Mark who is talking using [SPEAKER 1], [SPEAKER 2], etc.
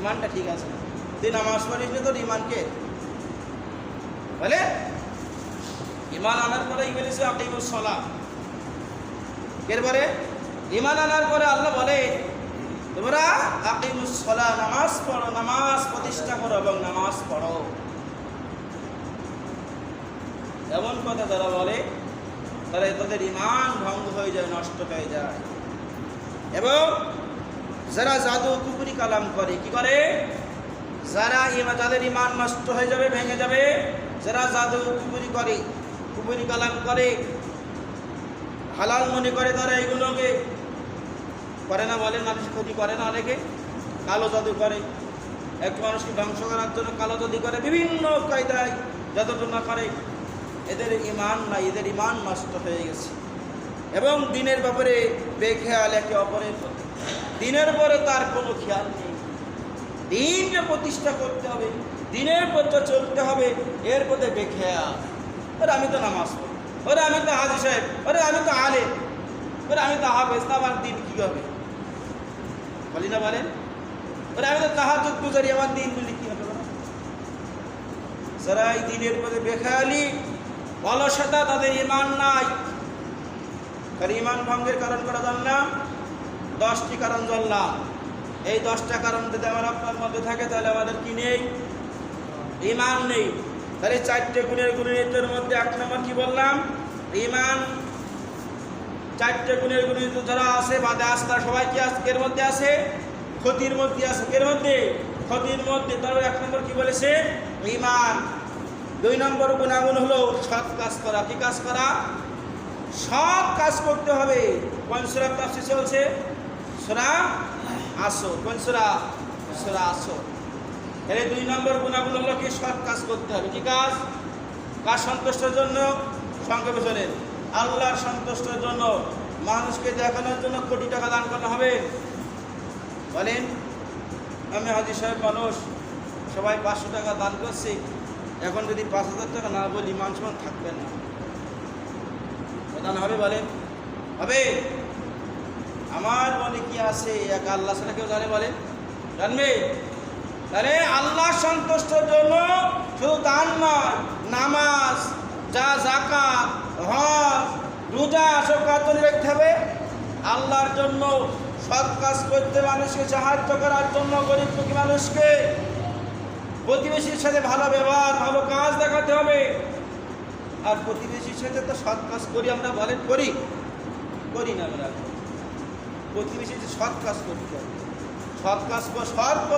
[SPEAKER 1] ইমানটা ঠিক আছে না। তুই নামাজ পড়িস না, তোর ইমানকে বলে ইমান আনার পরে বলেছে আকিমুস সালাহ। এরপরে ইমান আনার পরে আল্লাহ বলে তোমরা আকিমুস সালাহ, নামাজ পড়ো, নামাজ প্রতিষ্ঠা করো এবং নামাজ পড়ো। এমন কথা যারা বলে তারা তাদের ইমান ভঙ্গ হয়ে যায়, নষ্ট হয়ে যায়। এবং যারা জাদু কুফরি কালাম করে, কি করে? যাদের ইমান নষ্ট হয়ে যাবে, ভেঙে যাবে, যারা জাদু কুফরি করে, কুফরি কালাম করে, হালাল মনে করে, তারা এগুলোকে করে না, বলেন মানুষ ক্ষতি করে না। অনেকে কালো জাদু করে, এক মানুষকে ধ্বংস করার জন্য কালো জাদু করে, বিভিন্ন কায়দায় জাদুটনা করে। এদের ইমান নাই, এদের ইমান নষ্ট হয়ে গেছে। এবং দিনের ব্যাপারে বেখেয়াল, একে অপরের প্রতি দিনের পরে তার কোনো খেয়াল নেই। দিনকে প্রতিষ্ঠা করতে হবে, দিনের পথে চলতে হবে, এর পথে বেখেয়াল। ওরে আমি তো নামাজ পড়ি, ওরে আমি তো হাজি সাহেব, ওরে আমি তো আলেম, ওরে আমি তো হাফেজ, আমার দিন কী হবে? বলি না, বলেন? ওরে আমি তো তাহাজ্জুদ গুজারি, আমার দিনগুলি কী হবে? যারা এই দিনের পথে বেখেয়ালি, অলসতা, তাদের ইমান নাই। তার ইমান ভঙ্গের কারণ করা জানলাম, 10টি কারণ জানলাম। এই 10টা কারণ যদি আমার আপনার মধ্যে থাকে তাহলে আমাদের কি নেই? ইমান নেই। তাহলে 4টে গুণের গুণিতের মধ্যে 1 নম্বর কি বললাম? ইমান। 4টে গুণের গুণিত যারা আছে, বাদে আছে, তারা সবাই কি এর মধ্যে আছে? ক্ষতির মধ্যে আছে। এর মধ্যে ক্ষতির মধ্যে। তারপর 1 নম্বর কি বলেছে? ইমান। 2 নম্বর গুণাগুণ হলো সৎ কাজ করা। কি কাজ করা? সৎ কাজ করতে হবে। কোন সূরা তাফসীর চলছে? সূরা আসর। কোন সূরা? সূরা আসর। এর 2 নম্বর গুণাগুণ হলো কি? সৎ কাজ করতে হবে। কি কাজ? কার সন্তুষ্টের জন্য? সংক্ষেপে চলেন, আল্লাহর সন্তুষ্টের জন্য। মানুষকে দেখানোর জন্য কোটি টাকা দান করতে হবে? বলেন, আমি হাজি সাহেব মানুষ, সবাই 500 টাকা দান করছি, এখন যদি 5000 টাকা না বলি, মান সম্মান থাকবেন না। দান হবে? বলেন, হবে? আমার মনে কি আছে এক আল্লাহ ছাড়া কেউ জানে? বলেন, জানবে? তাহলে আল্লাহ সন্তুষ্টের জন্য শুধু দান নয়, নামাজ, যাকাত, হজ, রোজা, সব কাজ রাখতে হবে। আল্লাহর জন্য সৎ কাজ করতে, মানুষকে সাহায্য করার জন্য, গরিব দুঃখী মানুষকে, প্রতিবেশীর সাথে ভালো ব্যবহার, ভালো কাজ দেখাতে হবে। আর প্রতিবেশীর সাথে তো সৎ কাজ করি আমরা, বলেন করি? করি না আমরা। প্রতিবেশীর সৎ কাজ করতে হবে। সৎ কাজ